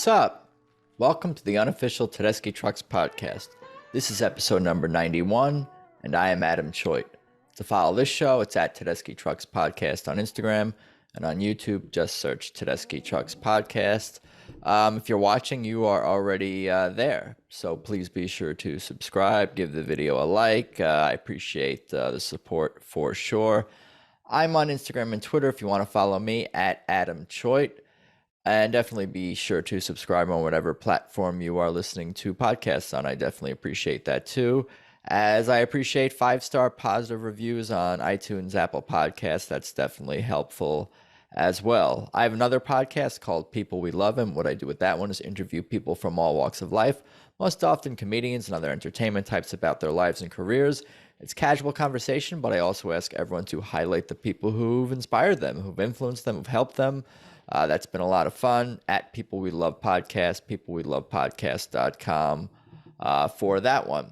What's up? Welcome to the unofficial Tedeschi Trucks podcast. This is episode number 91, and I am Adam Choit. To follow this show, it's at Tedeschi Trucks Podcast on Instagram, and on YouTube, just search Tedeschi Trucks Podcast. If you're watching, you are already there, so please be sure to subscribe, give the video a like. I appreciate the support for sure. I'm on Instagram and Twitter if you want to follow me, at Adam Choit. And definitely be sure to subscribe on whatever platform you are listening to podcasts on. I definitely appreciate that too. As I appreciate 5-star positive reviews on iTunes, Apple Podcasts. That's definitely helpful as well. I have another podcast called People We Love, and what I do with that one is interview people from all walks of life, most often comedians and other entertainment types, about their lives and careers. It's casual conversation, but I also ask everyone to highlight the people who've inspired them, who've influenced them, who've helped them. That's been a lot of fun. At People We Love Podcast, peoplewelovepodcast.com for that one.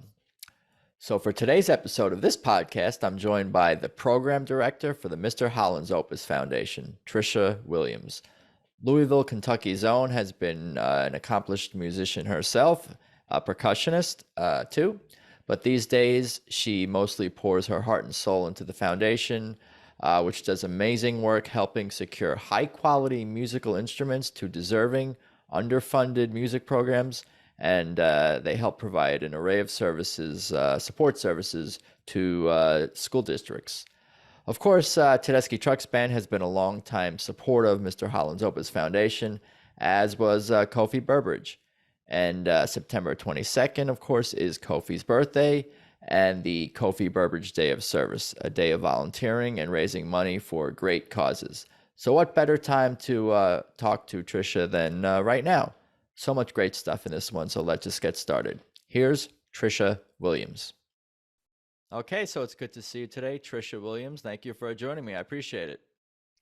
So for today's episode of this podcast, I'm joined by the program director for the Mr. Holland's Opus Foundation, Tricia Williams. Louisville, Kentucky's own, has been an accomplished musician herself, a percussionist too. But these days, she mostly pours her heart and soul into the foundation, which does amazing work helping secure high-quality musical instruments to deserving, underfunded music programs, and they help provide an array of services, support services to school districts. Of course, Tedeschi Trucks Band has been a long-time supporter of Mr. Holland's Opus Foundation, as was Kofi Burbridge. And September 22nd, of course, is Kofi's birthday, and the Kofi Burbridge Day of Service, a day of volunteering and raising money for great causes. So what better time to talk to Tricia than right now? So much great stuff in this one, so let's just get started. Here's Tricia Williams. Okay, so it's good to see you today, Tricia Williams. Thank you for joining me. I appreciate it.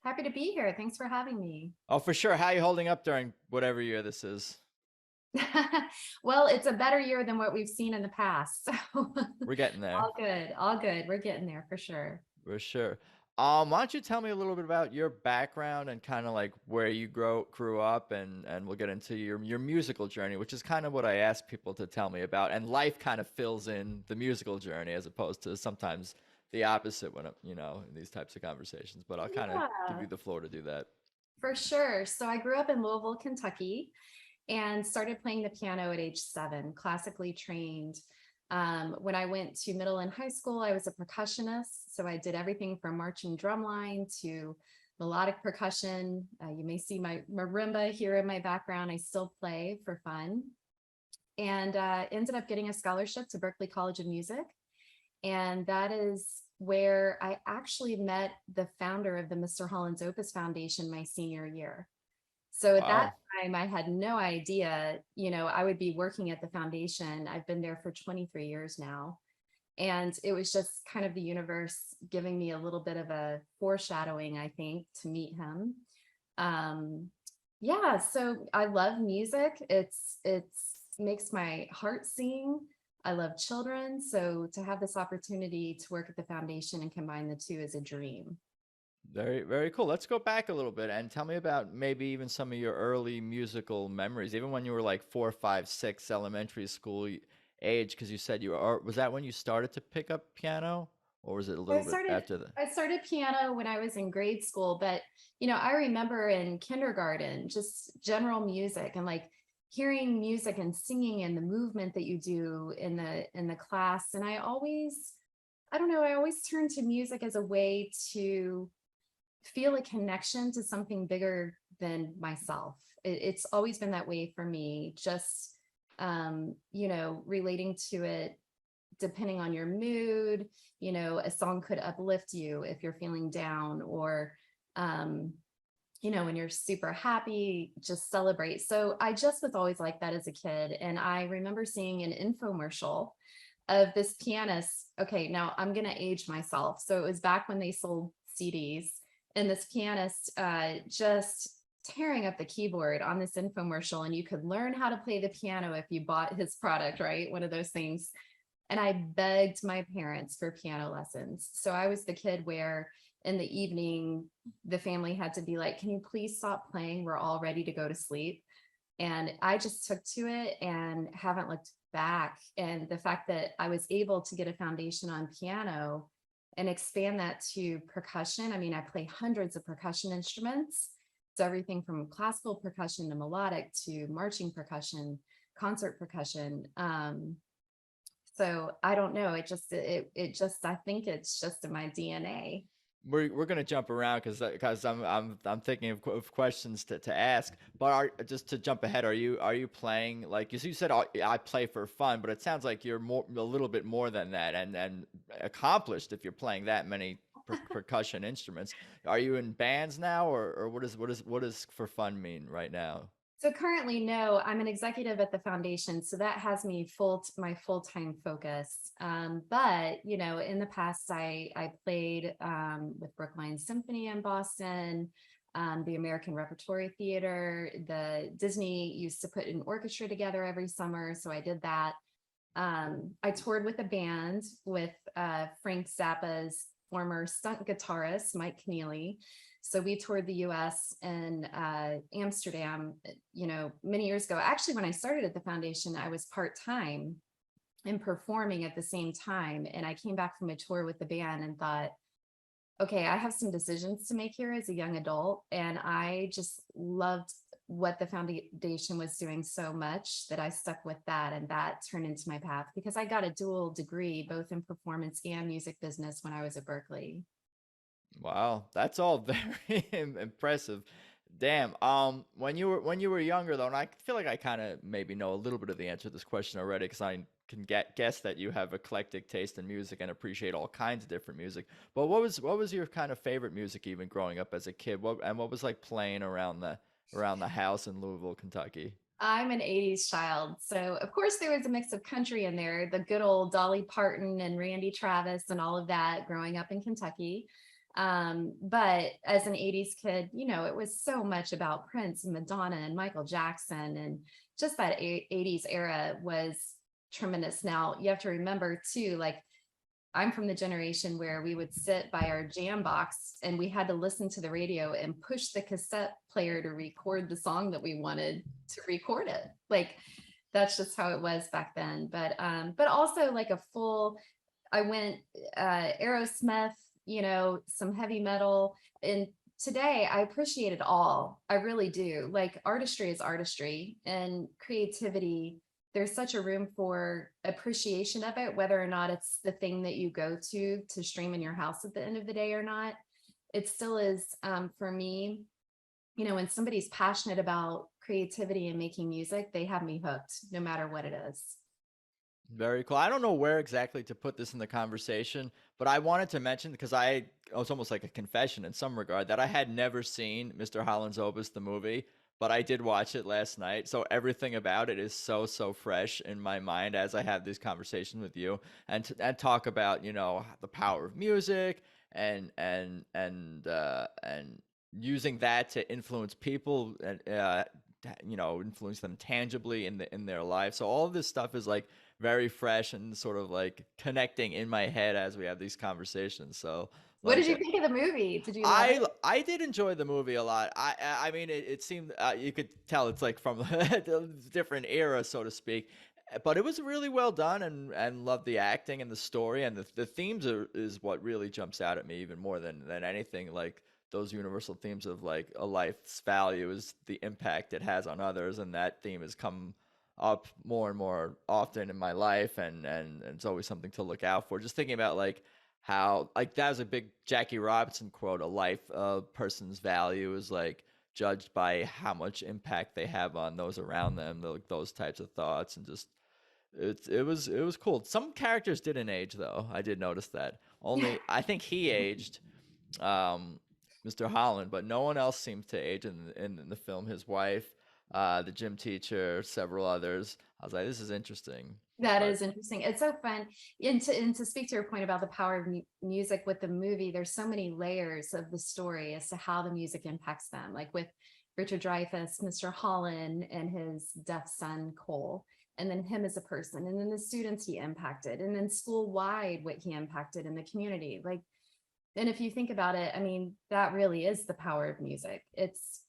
Happy to be here. Thanks for having me. Oh, for sure. How are you holding up during whatever year this is? Well, it's a better year than what we've seen in the past. So We're getting there. All good. All good. We're getting there for sure. For sure. Why don't you tell me a little bit about your background and kind of like where you grew up, and we'll get into your musical journey, which is kind of what I ask people to tell me about. And life kind of fills in the musical journey as opposed to sometimes the opposite when, in these types of conversations. But I'll kind of give you the floor to do that. For sure. So I grew up in Louisville, Kentucky, and started playing the piano at age 7, classically trained. When I went to middle and high school, I was a percussionist. So I did everything from marching drumline to melodic percussion. You may see my marimba here in my background. I still play for fun, and ended up getting a scholarship to Berklee College of Music. And that is where I actually met the founder of the Mr. Holland's Opus Foundation my senior year. So at that time, I had no idea, I would be working at the foundation. I've been there for 23 years now. And it was just kind of the universe giving me a little bit of a foreshadowing, I think, to meet him. So I love music. It makes my heart sing. I love children. So to have this opportunity to work at the foundation and combine the two is a dream. Very, very cool. Let's go back a little bit and tell me about maybe even some of your early musical memories, even when you were like 4, 5, 6 elementary school age, because you said was that when you started to pick up piano, or was it a little bit after that? I started piano when I was in grade school, but, I remember in kindergarten, just general music and like hearing music and singing and the movement that you do in the class. And I always turned to music as a way to feel a connection to something bigger than myself. It's always been that way for me, just, relating to it, depending on your mood. A song could uplift you if you're feeling down, or, when you're super happy, just celebrate. So I just was always like that as a kid. And I remember seeing an infomercial of this pianist. Okay, now I'm going to age myself. So it was back when they sold CDs. And this pianist just tearing up the keyboard on this infomercial, and you could learn how to play the piano if you bought his product, right? One of those things. And I begged my parents for piano lessons. So I was the kid where in the evening, the family had to be like, can you please stop playing? We're all ready to go to sleep. And I just took to it and haven't looked back. And the fact that I was able to get a foundation on piano and expand that to percussion. I mean, I play hundreds of percussion instruments. So everything from classical percussion to melodic to marching percussion, concert percussion. So I don't know. It just I think it's just in my DNA. We're gonna jump around because I'm thinking of questions to ask. But just to jump ahead, are you playing like you said? I play for fun, but it sounds like you're a little bit more than that, and accomplished if you're playing that many percussion instruments. Are you in bands now, or what does for fun mean right now? So currently, no, I'm an executive at the foundation, so that has me my full-time focus. But in the past, I played with Brookline Symphony in Boston, the American Repertory Theater. The Disney used to put an orchestra together every summer, so I did that. I toured with a band with Frank Zappa's former stunt guitarist, Mike Keneally. So we toured the US and Amsterdam, many years ago. Actually, when I started at the foundation, I was part-time and performing at the same time. And I came back from a tour with the band and thought, okay, I have some decisions to make here as a young adult. And I just loved what the foundation was doing so much that I stuck with that. And that turned into my path because I got a dual degree, both in performance and music business when I was at Berkeley. Wow, that's all very impressive. Damn. When you were younger though, and I feel like I kind of maybe know a little bit of the answer to this question already, because I can guess that you have eclectic taste in music and appreciate all kinds of different music. But what was your kind of favorite music even growing up as a kid? What was like playing around the house in Louisville, Kentucky? I'm an 80s child. So, of course, there was a mix of country in there, the good old Dolly Parton and Randy Travis and all of that growing up in Kentucky. But as an 80s kid, it was so much about Prince and Madonna and Michael Jackson. And just that 80s era was tremendous. Now, you have to remember, too, like, I'm from the generation where we would sit by our jam box and we had to listen to the radio and push the cassette player to record the song that we wanted to record it. Like that's just how it was back then. But also like I went Aerosmith, some heavy metal. And today I appreciate it all. I really do. Like artistry is artistry and creativity, there's such a room for appreciation of it, whether or not it's the thing that you go to stream in your house at the end of the day or not. It still is, for me, when somebody's passionate about creativity and making music, they have me hooked no matter what it is. Very cool. I don't know where exactly to put this in the conversation, but I wanted to mention because it's almost like a confession in some regard that I had never seen Mr. Holland's Opus, the movie, but I did watch it last night. So everything about it is so fresh in my mind as I have these conversations with you and talk about, the power of music and using that to influence people and influence them tangibly in their life. So all of this stuff is like very fresh and sort of like connecting in my head as we have these conversations. So What did like you think of the movie? Did you love I it? I did enjoy the movie a lot. I mean it seemed you could tell it's like from a different era, so to speak. But it was really well done and loved the acting and the story and the themes is what really jumps out at me even more than anything, like those universal themes of like a life's value is the impact it has on others, and that theme has come up more and more often in my life, and it's always something to look out for. Just thinking about like how like that was a big Jackie Robinson quote, a person's value is like judged by how much impact they have on those around them, like those types of thoughts. And just it was cool. Some characters didn't age though. I did notice that. Yeah. Only I think he aged, um, Mr. Holland, but no one else seems to age in the film. His wife, the gym teacher, several others. I was like, this is interesting. That But is interesting. It's so fun. And to speak to your point about the power of music with the movie, there's so many layers of the story as to how the music impacts them. Like with Richard Dreyfuss, Mr. Holland, and his deaf son, Cole, and then him as a person, and then the students he impacted, and then school wide what he impacted in the community. Like, and if you think about it, I mean, that really is the power of music. It's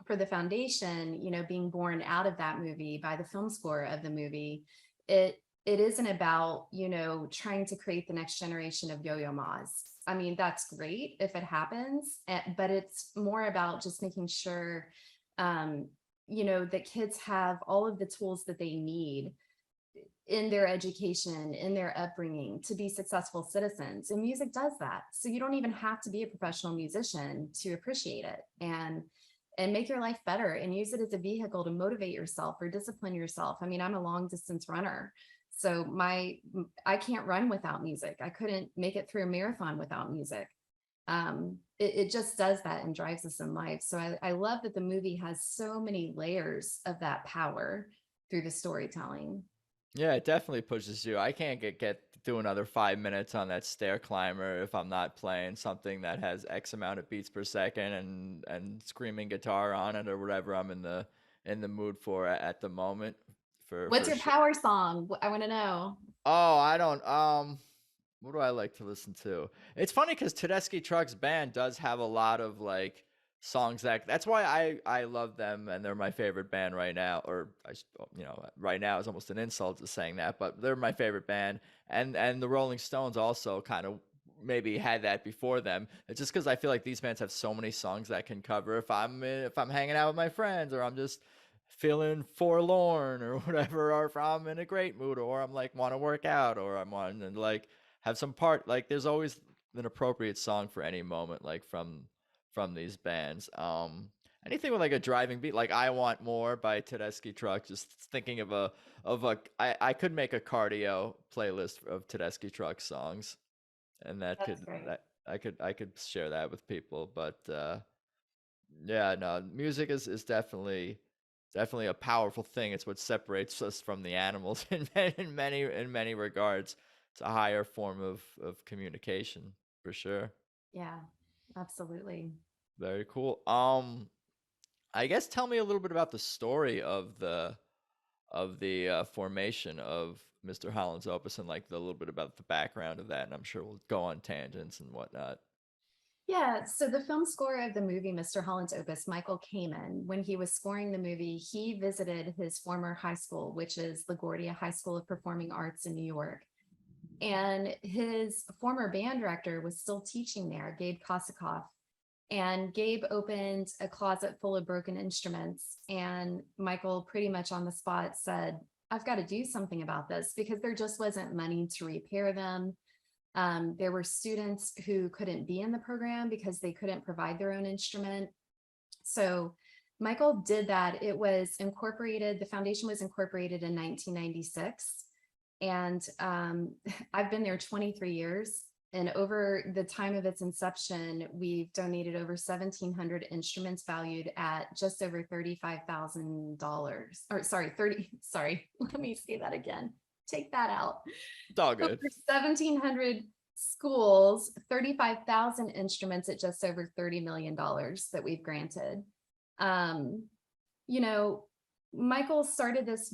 for the foundation, being born out of that movie by the film score of the movie, it isn't about, trying to create the next generation of Yo-Yo Ma's. I mean, that's great if it happens, but it's more about just making sure, that kids have all of the tools that they need in their education, in their upbringing, to be successful citizens. And music does that. So you don't even have to be a professional musician to appreciate it and make your life better, and use it as a vehicle to motivate yourself or discipline yourself. I mean, I'm a long distance runner. So I can't run without music. I couldn't make it through a marathon without music. It just does that and drives us in life. So I love that the movie has so many layers of that power through the storytelling. Yeah, it definitely pushes you. I can't get do another 5 minutes on that stair climber if I'm not playing something that has X amount of beats per second and screaming guitar on it or whatever I'm in the mood for at the moment. What's For your sure. power song? I want to know. Oh, I don't. What do I like to listen to? It's funny because Tedeschi Trucks Band does have a lot of like songs that's why I love them, and they're my favorite band right now. Or right now is almost an insult to saying that, but they're my favorite band. And the Rolling Stones also kind of maybe had that before them. It's just because I feel like these bands have so many songs that can cover if I'm hanging out with my friends, or I'm just feeling forlorn or whatever, or if I'm in a great mood, or I'm like want to work out, or I'm wanting to like have some part, like there's always an appropriate song for any moment, like from these bands. Anything with like a driving beat, like I Want More by Tedeschi Trucks. Just thinking of I could make a cardio playlist of Tedeschi Trucks songs, and That's great. I could share that with people. But yeah, no, music is definitely a powerful thing. It's what separates us from the animals in many regards. It's a higher form of communication for sure. Yeah, absolutely. Very cool. I guess tell me a little bit about the story of the formation of Mr. Holland's Opus, and like a little bit about the background of that. And I'm sure we'll go on tangents and whatnot. Yeah, so the film score of the movie Mr. Holland's Opus, Michael Kamen, when he was scoring the movie, he visited his former high school, which is LaGuardia High School of Performing Arts in New York. And his former band director was still teaching there, Gabe Kosakoff. And Gabe opened a closet full of broken instruments. And Michael pretty much on the spot said, I've got to do something about this, because there just wasn't money to repair them. There were students who couldn't be in the program because they couldn't provide their own instrument. So Michael did that. It was incorporated, the foundation was incorporated in 1996. And I've been there 23 years. And over the time of its inception, we've donated over 1,700 instruments valued at just over $35,000. Or sorry, let me say that again. Take that out. It's all Over good. 1,700 schools, 35,000 instruments at just over $30 million that we've granted. Michael started this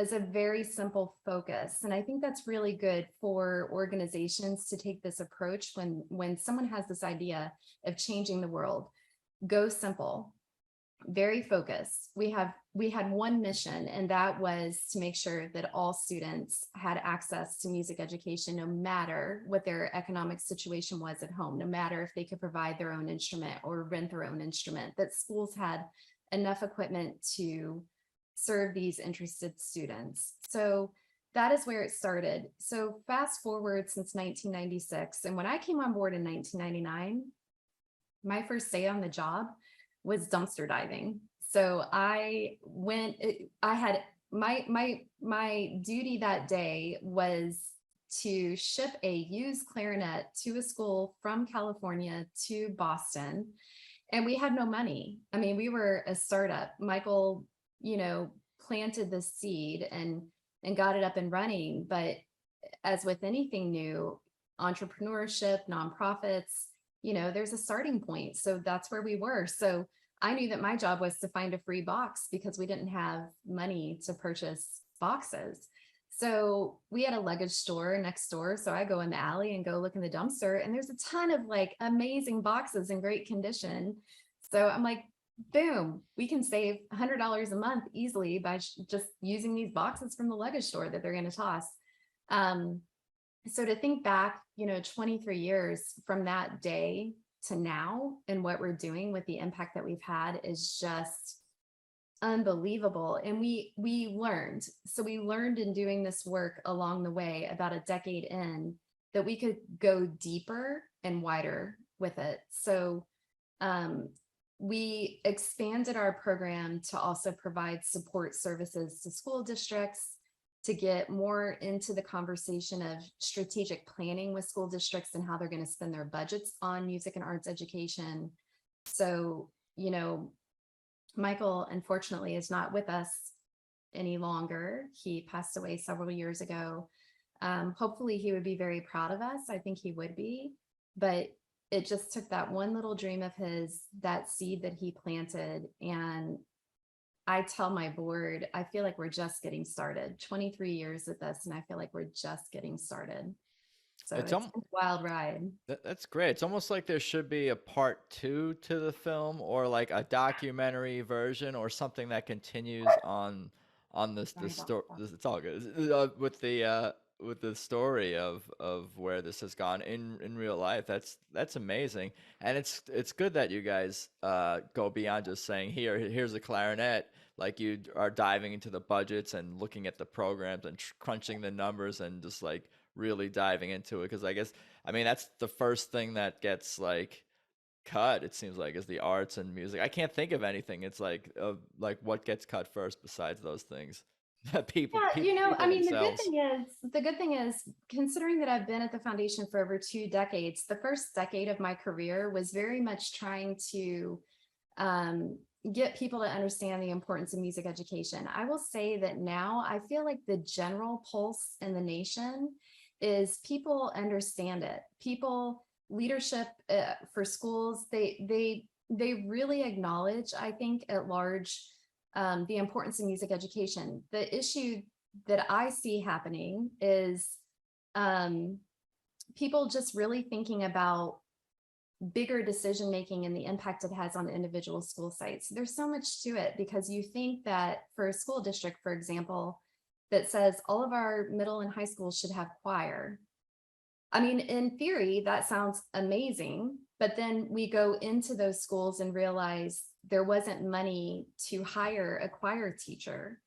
as a very simple focus. And I think that's really good for organizations to take this approach when someone has this idea of changing the world. Go simple, very focused. We had one mission, and that was to make sure that all students had access to music education, no matter what their economic situation was at home, no matter if they could provide their own instrument or rent their own instrument, that schools had enough equipment to serve these interested students. So that is where it started. So fast forward since 1996. And when I came on board in 1999, my first day on the job was dumpster diving. So I had my duty that day was to ship a used clarinet to a school from California to Boston. And we had no money. I mean, we were a startup. Michael, planted the seed and got it up and running. But as with anything new, entrepreneurship, nonprofits, there's a starting point. So that's where we were. So I knew that my job was to find a free box because we didn't have money to purchase boxes. So we had a luggage store next door. So I go in the alley and go look in the dumpster, and there's a ton of like amazing boxes in great condition. So I'm like, boom, we can save $100 a month easily by just using these boxes from the luggage store that they're going to toss. Um, so to think back, 23 years from that day to now and what we're doing with the impact that we've had is just unbelievable. And we learned. So we learned in doing this work along the way, about a decade in, that we could go deeper and wider with it. So we expanded our program to also provide support services to school districts, to get more into the conversation of strategic planning with school districts and how they're going to spend their budgets on music and arts education. So, Michael, unfortunately, is not with us any longer. He passed away several years ago. Hopefully he would be very proud of us. I think he would be, but it just took that one little dream of his, that seed that he planted. And I tell my board, I feel like we're just getting started. 23 years at this, and I feel like we're just getting started. So it's been a wild ride. That's great. It's almost like there should be a part 2 to the film, or like a documentary version, or something that continues on the story. It's all good. With the story of where this has gone in real life. That's amazing. And it's good that you guys go beyond just saying, here's a clarinet. Like, you are diving into the budgets and looking at the programs and crunching the numbers and just like really diving into it. Because I mean, that's the first thing that gets like cut, it seems like, is the arts and music. I can't think of anything. It's like what gets cut first besides those things. people, Yeah, people I mean, themselves. the good thing is, considering that I've been at the foundation for over 2 decades, the first decade of my career was very much trying to get people to understand the importance of music education. I will say that now I feel like the general pulse in the nation is people understand it. People, leadership for schools, they really acknowledge, I think, at large, the importance of music education. The issue that I see happening is people just really thinking about bigger decision making and the impact it has on individual school sites. There's so much to it, because you think that for a school district, for example, that says all of our middle and high schools should have choir. I mean, in theory, that sounds amazing, but then we go into those schools and realize there wasn't money to hire a choir teacher.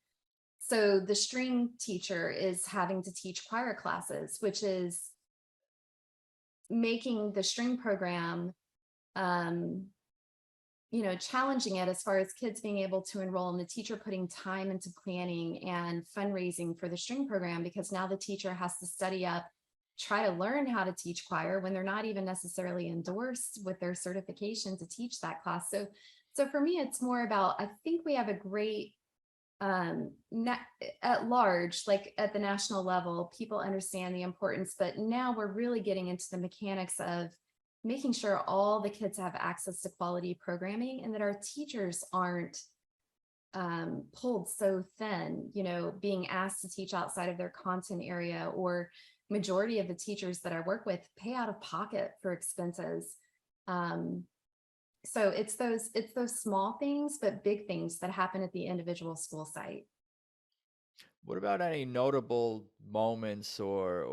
So the string teacher is having to teach choir classes, which is making the string program, challenging it as far as kids being able to enroll, and the teacher putting time into planning and fundraising for the string program, because now the teacher has to study up, try to learn how to teach choir when they're not even necessarily endorsed with their certification to teach that class. So for me, it's more about, I think we have a great, at large, like at the national level, people understand the importance, but now we're really getting into the mechanics of making sure all the kids have access to quality programming, and that our teachers aren't pulled so thin, being asked to teach outside of their content area, or majority of the teachers that I work with pay out of pocket for expenses. So it's those small things, but big things that happen at the individual school site. What about any notable moments or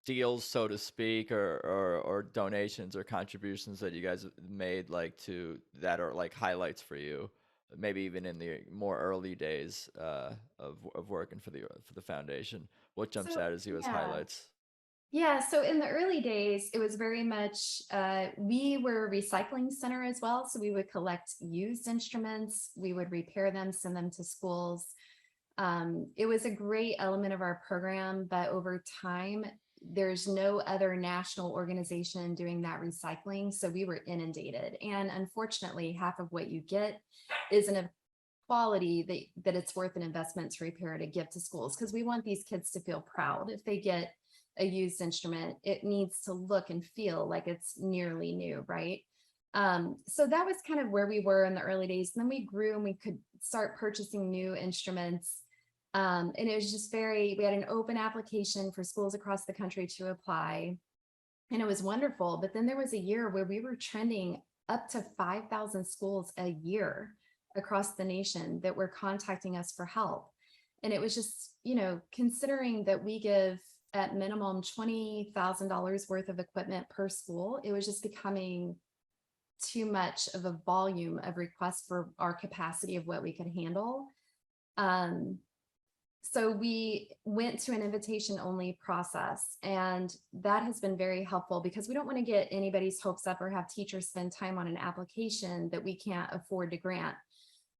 deals, so to speak, or donations or contributions that you guys made, like, to that are like highlights for you, maybe even in the more early days of working for the foundation? What jumps So out as you as highlights? yeah, so in the early days, it was very much, we were a recycling center as well. So we would collect used instruments, we would repair them, send them to schools. It was a great element of our program, but over time, there's no other national organization doing that recycling. So we were inundated. And unfortunately, half of what you get isn't of quality that it's worth an investment to repair to give to schools, because we want these kids to feel proud. If they get a used instrument, it needs to look and feel like it's nearly new, right? So that was kind of where we were in the early days. And then we grew and we could start purchasing new instruments. And it was just we had an open application for schools across the country to apply. And it was wonderful. But then there was a year where we were trending up to 5,000 schools a year across the nation that were contacting us for help. And it was just, considering that we give at minimum $20,000 worth of equipment per school, it was just becoming too much of a volume of requests for our capacity of what we could handle. So we went to an invitation only process, and that has been very helpful because we don't want to get anybody's hopes up or have teachers spend time on an application that we can't afford to grant.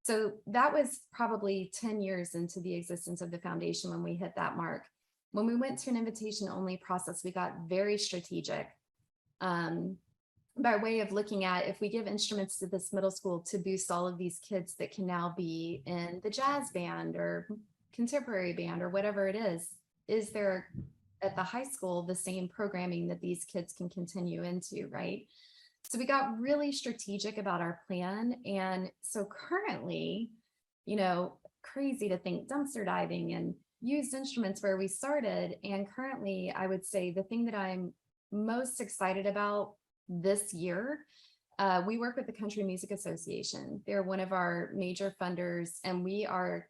So that was probably 10 years into the existence of the foundation when we hit that mark. When we went to an invitation only process, we got very strategic by way of looking at, if we give instruments to this middle school to boost all of these kids that can now be in the jazz band or contemporary band or whatever it is there at the high school the same programming that these kids can continue into, right? So we got really strategic about our plan. And so currently, crazy to think dumpster diving and used instruments where we started. And currently, I would say the thing that I'm most excited about this year, we work with the Country Music Association. They're one of our major funders, and we are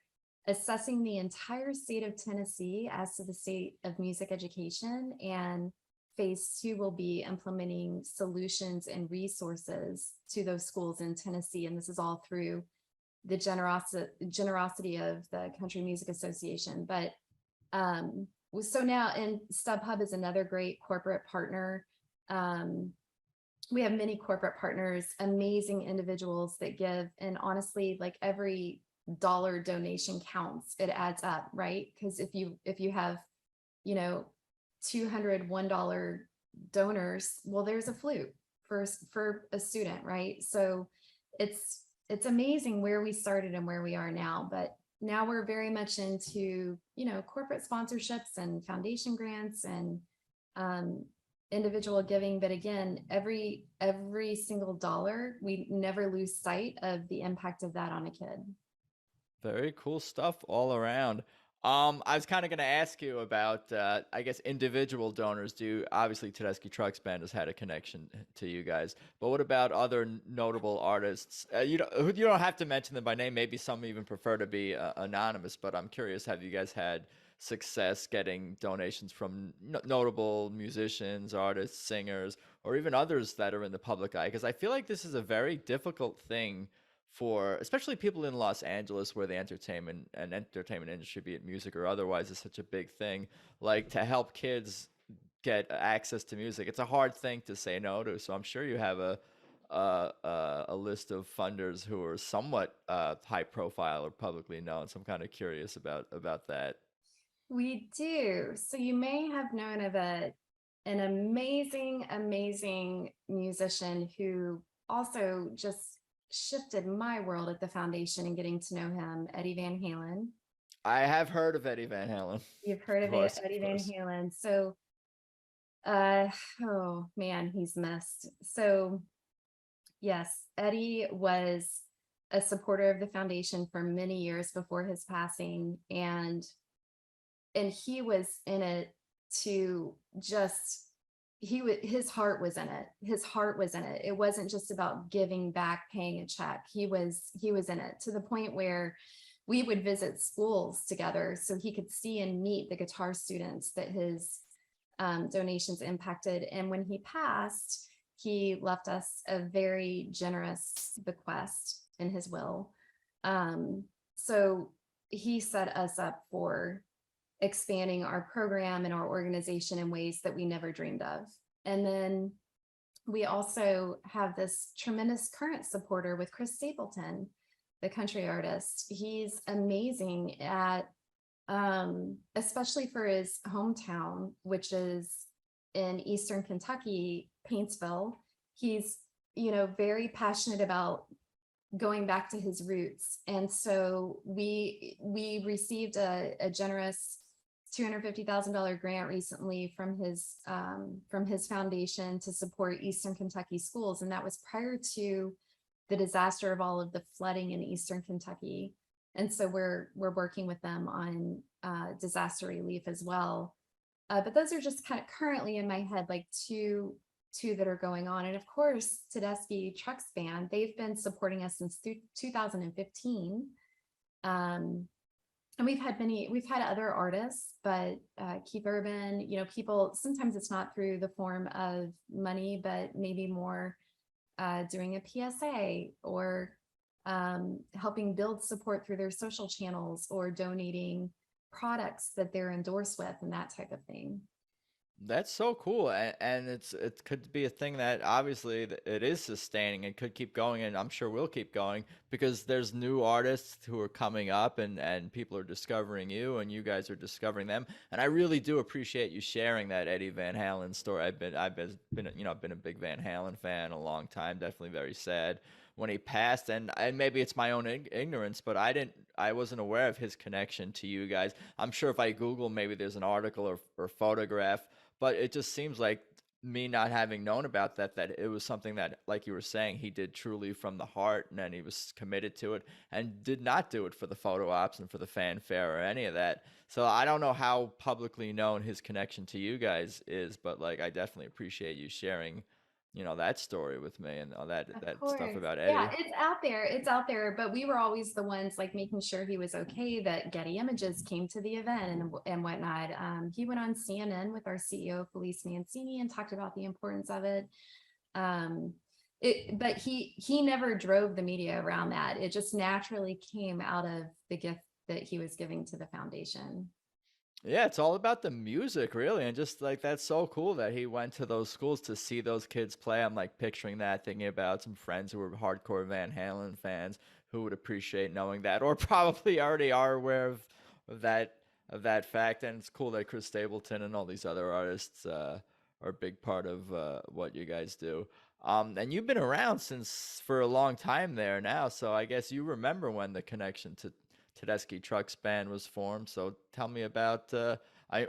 assessing the entire state of Tennessee as to the state of music education. And phase 2 will be implementing solutions and resources to those schools in Tennessee. And this is all through the generosity of the Country Music Association. But so now, and StubHub is another great corporate partner. We have many corporate partners, amazing individuals that give, and honestly, like every dollar donation counts. It adds up, right? Because if you have, $201 donors, well, there's a flute for a student, right? So it's amazing where we started and where we are now. But now we're very much into, corporate sponsorships and foundation grants and individual giving. But again, every single dollar, we never lose sight of the impact of that on a kid. Very cool stuff all around. I was kind of going to ask you about, I guess, individual donors. Obviously Tedeschi Trucks Band has had a connection to you guys, but what about other notable artists? You don't have to mention them by name. Maybe some even prefer to be anonymous, but I'm curious, have you guys had success getting donations from notable musicians, artists, singers, or even others that are in the public eye? Because I feel like this is a very difficult thing for especially people in Los Angeles, where the entertainment industry, be it music or otherwise, is such a big thing. Like, to help kids get access to music, it's a hard thing to say no to. So I'm sure you have a list of funders who are somewhat high profile or publicly known. So I'm kind of curious about that. We do. So you may have known of an amazing musician who also just shifted my world at the foundation and getting to know him, Eddie Van Halen. I have heard of Eddie Van Halen. You've heard of Eddie Van Halen. So, oh man, he's missed. So yes, Eddie was a supporter of the foundation for many years before his passing. And he was in it to just, his heart was in it. His heart was in it. It wasn't just about giving back, paying a check. He was in it to the point where we would visit schools together so he could see and meet the guitar students that his donations impacted. And when he passed, he left us a very generous bequest in his will. So he set us up for expanding our program and our organization in ways that we never dreamed of. And then we also have this tremendous current supporter with Chris Stapleton, the country artist. He's amazing at, especially for his hometown, which is in Eastern Kentucky, Paintsville. He's, very passionate about going back to his roots. And so we received a generous $250,000 grant recently from his foundation to support Eastern Kentucky schools. And that was prior to the disaster of all of the flooding in Eastern Kentucky. And so we're working with them on disaster relief as well. But those are just kind of currently in my head, like two two that are going on. And of course, Tedeschi Trucks Band, they've been supporting us since 2015. Um, and we've had other artists, but Keep Urban, people, sometimes it's not through the form of money, but maybe more doing a PSA or helping build support through their social channels or donating products that they're endorsed with and that type of thing. That's so cool, and it could be a thing that obviously it is sustaining and could keep going, and I'm sure will keep going because there's new artists who are coming up, and people are discovering you, and you guys are discovering them. And I really do appreciate you sharing that Eddie Van Halen story. I've been a big Van Halen fan a long time. Definitely very sad when he passed, and maybe it's my own ignorance, but I wasn't aware of his connection to you guys. I'm sure if I Google, maybe there's an article or photograph, but it just seems like me not having known about that it was something that, like you were saying, he did truly from the heart, and then he was committed to it and did not do it for the photo ops and for the fanfare or any of that. So I don't know how publicly known his connection to you guys is, but like I definitely appreciate you sharing, that story with me and all Of that stuff course. about Yeah, Eddie. it's out there. It's out there, but we were always the ones like making sure he was okay, that Getty Images came to the event and whatnot. He went on CNN with our CEO, Felice Mancini, and talked about the importance of it. Um, but he never drove the media around that. It just naturally came out of the gift that he was giving to the foundation. Yeah, it's all about the music, really, and just like that's so cool that he went to those schools to see those kids play. I'm like picturing that, thinking about some friends who were hardcore Van Halen fans who would appreciate knowing that, or probably already are aware of that of that fact. And it's cool that Chris Stapleton and all these other artists are a big part of what you guys do. And you've been around since for a long time there now, so I guess you remember when the connection to Tedeschi Trucks Band was formed. So tell me about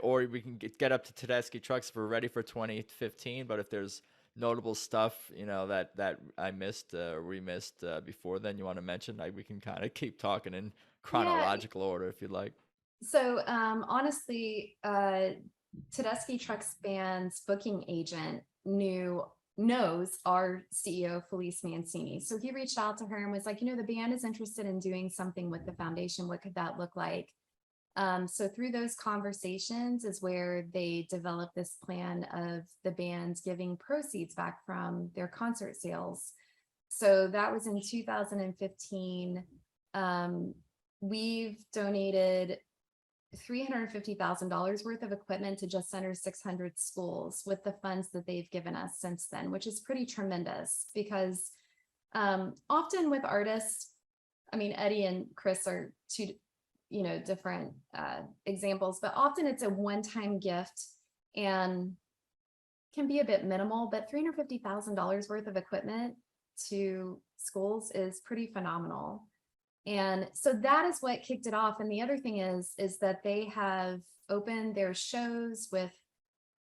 or we can get up to Tedeschi Trucks if we're ready for 2015. But if there's notable stuff, that I missed or we missed before then, you want to mention, we can kind of keep talking in Yeah. chronological order if you'd like. So honestly, Tedeschi Trucks Band's booking agent knows our CEO, Felice Mancini. So he reached out to her and was like, the band is interested in doing something with the foundation. What could that look like? So through those conversations is where they developed this plan of the band giving proceeds back from their concert sales. So that was in 2015. We've donated $350,000 worth of equipment to just under 600 schools with the funds that they've given us since then, which is pretty tremendous because often with artists, I mean, Eddie and Chris are two, different examples, but often it's a one-time gift and can be a bit minimal, but $350,000 worth of equipment to schools is pretty phenomenal. And so that is what kicked it off. And the other thing is that they have opened their shows with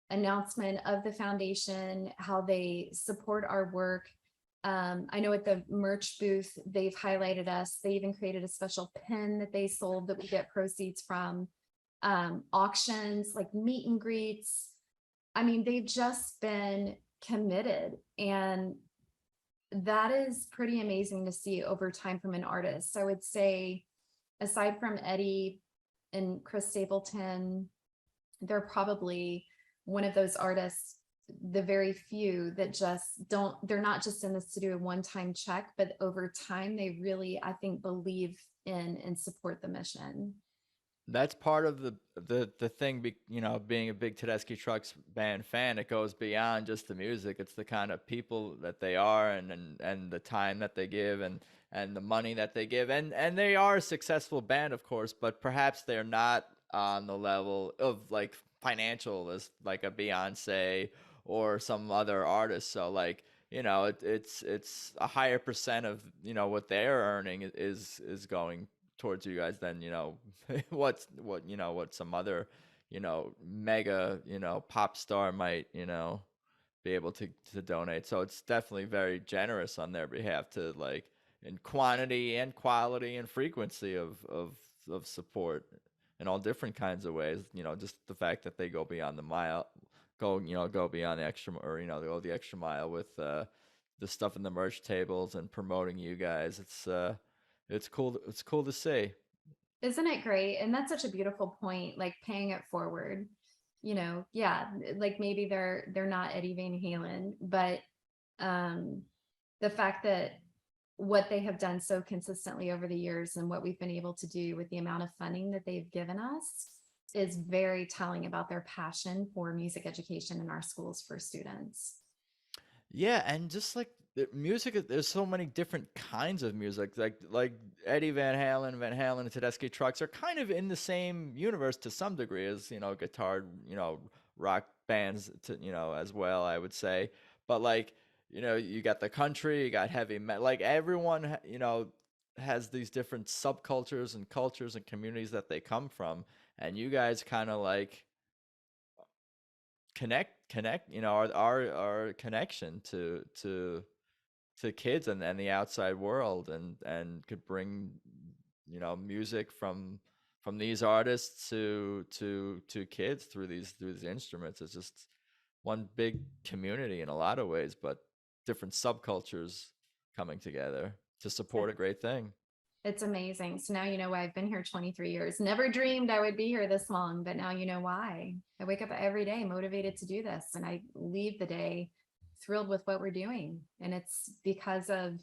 announcement of the foundation, how they support our work. I know at the merch booth, they've highlighted us. They even created a special pin that they sold that we get proceeds from, auctions, like meet and greets. I mean, they've just been committed, and that is pretty amazing to see over time from an artist. So I would say, aside from Eddie and Chris Stapleton, they're probably one of those artists, the very few that they're not just in this to do a one-time check, but over time, they really, I think, believe in and support the mission. That's part of the thing, being a big Tedeschi Trucks Band fan. It goes beyond just the music. It's the kind of people that they are, and the time that they give, and the money that they give, and they are a successful band, of course, but perhaps they're not on the level of like financial as like a Beyonce or some other artist. So like, it's a higher percent of what they're earning is going towards you guys than what some other mega pop star might be able to donate. So it's definitely very generous on their behalf to like in quantity and quality and frequency of support in all different kinds of ways. Just the fact that they go beyond the mile, go beyond the extra, or go the extra mile with the stuff in the merch tables and promoting you guys. It's cool. It's cool to see. Isn't it great? And that's such a beautiful point, like paying it forward. Yeah, like maybe they're not Eddie Van Halen, but um the fact that what they have done so consistently over the years and what we've been able to do with the amount of funding that they've given us is very telling about their passion for music education in our schools for students. Yeah, and just like the music, there's so many different kinds of music. Like Eddie Van Halen, and Tedeschi Trucks are kind of in the same universe to some degree as guitar, rock bands as well. I would say, but like you got the country, you got heavy metal. Like everyone, has these different subcultures and cultures and communities that they come from, and you guys kind of like connect our connection to kids and the outside world, and could bring music from these artists to kids through these instruments. It's just one big community in a lot of ways, but different subcultures coming together to support a great thing. It's amazing. So now you know why I've been here 23 years. Never dreamed I would be here this long, but now you know why. I wake up every day motivated to do this, and I leave the day thrilled with what we're doing. And it's because of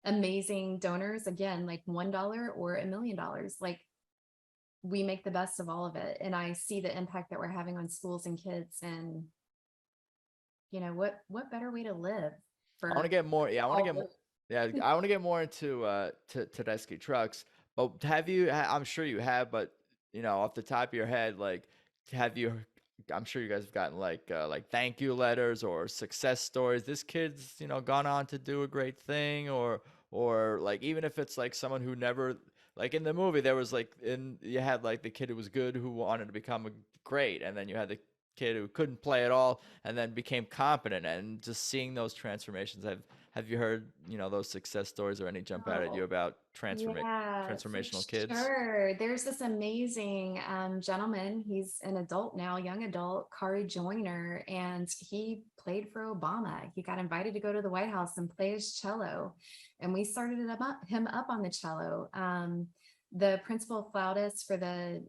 amazing donors, again, like $1 or $1 million. Like, we make the best of all of it. And I see the impact that we're having on schools and kids. And what better way to live I want to for get more. Yeah, I want to all get more. of Yeah, I want to get more into to Tedeschi Trucks. But I'm sure you have, but off the top of your head, like, have you? I'm sure you guys have gotten like thank you letters or success stories. This kid's gone on to do a great thing, or like even if it's like someone who never, like in the movie there was like you had like the kid who was good who wanted to become a great, and then you had the kid who couldn't play at all and then became competent, and just seeing those transformations. Have you heard those success stories, or any jump out at you Oh, about yeah, for transformational kids? sure. There's this amazing gentleman. He's an adult now, young adult, Kari Joyner, and he played for Obama. He got invited to go to the White House and play his cello, and we started him up on the cello. The principal flautist for the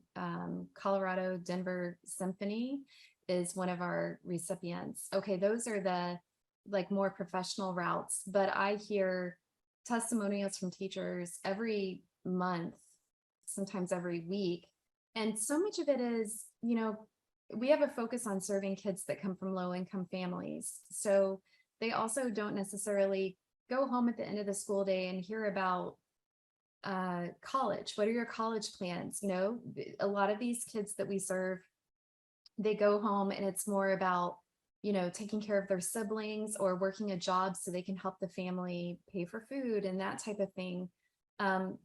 Colorado Denver Symphony is one of our recipients. Okay, those are the like more professional routes, but I hear testimonials from teachers every month, sometimes every week. And so much of it is, we have a focus on serving kids that come from low income families. So they also don't necessarily go home at the end of the school day and hear about college. What are your college plans? A lot of these kids that we serve, they go home and it's more about taking care of their siblings or working a job so they can help the family pay for food and that type of thing.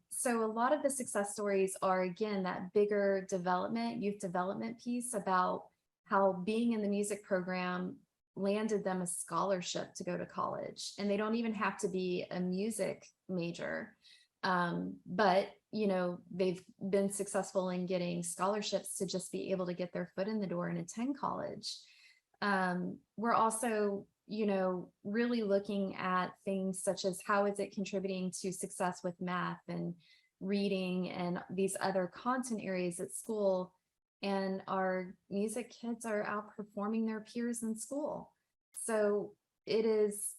So a lot of the success stories are, again, that bigger youth development piece about how being in the music program landed them a scholarship to go to college. And they don't even have to be a music major. But they've been successful in getting scholarships to just be able to get their foot in the door and attend college. We're also, really looking at things such as how is it contributing to success with math and reading and these other content areas at school. And our music kids are outperforming their peers in school. So it is,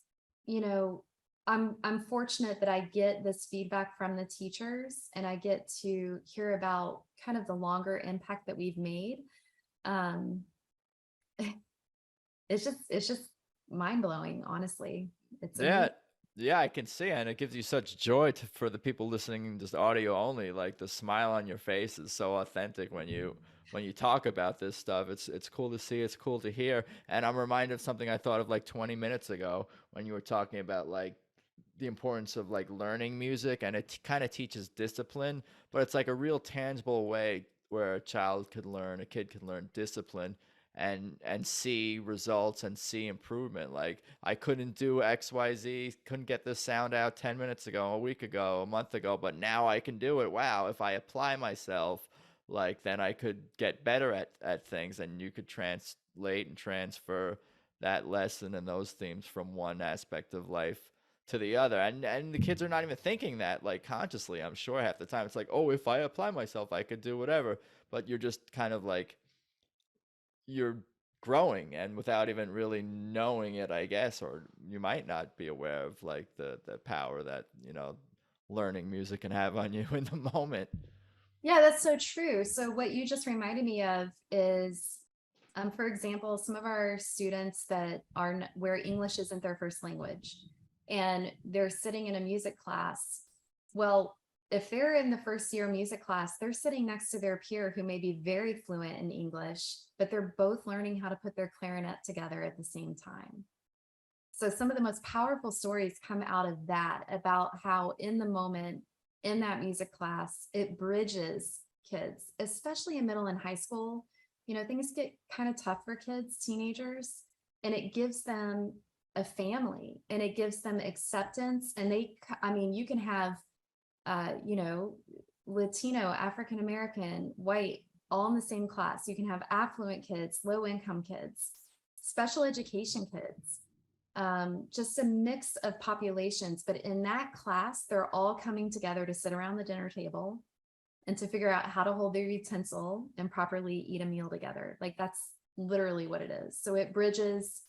I'm fortunate that I get this feedback from the teachers, and I get to hear about kind of the longer impact that we've made. Um, it's just mind-blowing, honestly. It's Yeah, amazing. yeah, I can see, and it gives you such joy for the people listening just audio only. Like the smile on your face is so authentic when you talk about this stuff. It's cool to see, it's cool to hear, and I'm reminded of something I thought of like 20 minutes ago when you were talking about like the importance of like learning music, and it kind of teaches discipline, but it's like a real tangible way where a kid could learn discipline and see results and see improvement. Like I couldn't do XYZ, couldn't get this sound out 10 minutes ago, a week ago, a month ago, but now I can do it. Wow, if I apply myself, like then I could get better at things, and you could relate and transfer that lesson and those themes from one aspect of life to the other. And the kids are not even thinking that like consciously, I'm sure half the time. It's like, oh, if I apply myself, I could do whatever. But you're just kind of like you're growing and without even really knowing it, I guess, or you might not be aware of like the power that, learning music can have on you in the moment. Yeah, that's so true. So what you just reminded me of is, for example, some of our students that are where English isn't their first language, and they're sitting in a music class. Well, if they're in the first year music class, they're sitting next to their peer who may be very fluent in English, but they're both learning how to put their clarinet together at the same time. So some of the most powerful stories come out of that, about how in the moment in that music class, it bridges kids, especially in middle and high school. Things get kind of tough for kids, teenagers, and it gives them a family and it gives them acceptance. And you can have, Latino, African American, white, all in the same class. You can have affluent kids, low income kids, special education kids, just a mix of populations. But in that class, they're all coming together to sit around the dinner table and to figure out how to hold their utensil and properly eat a meal together. Like that's literally what it is. So it bridges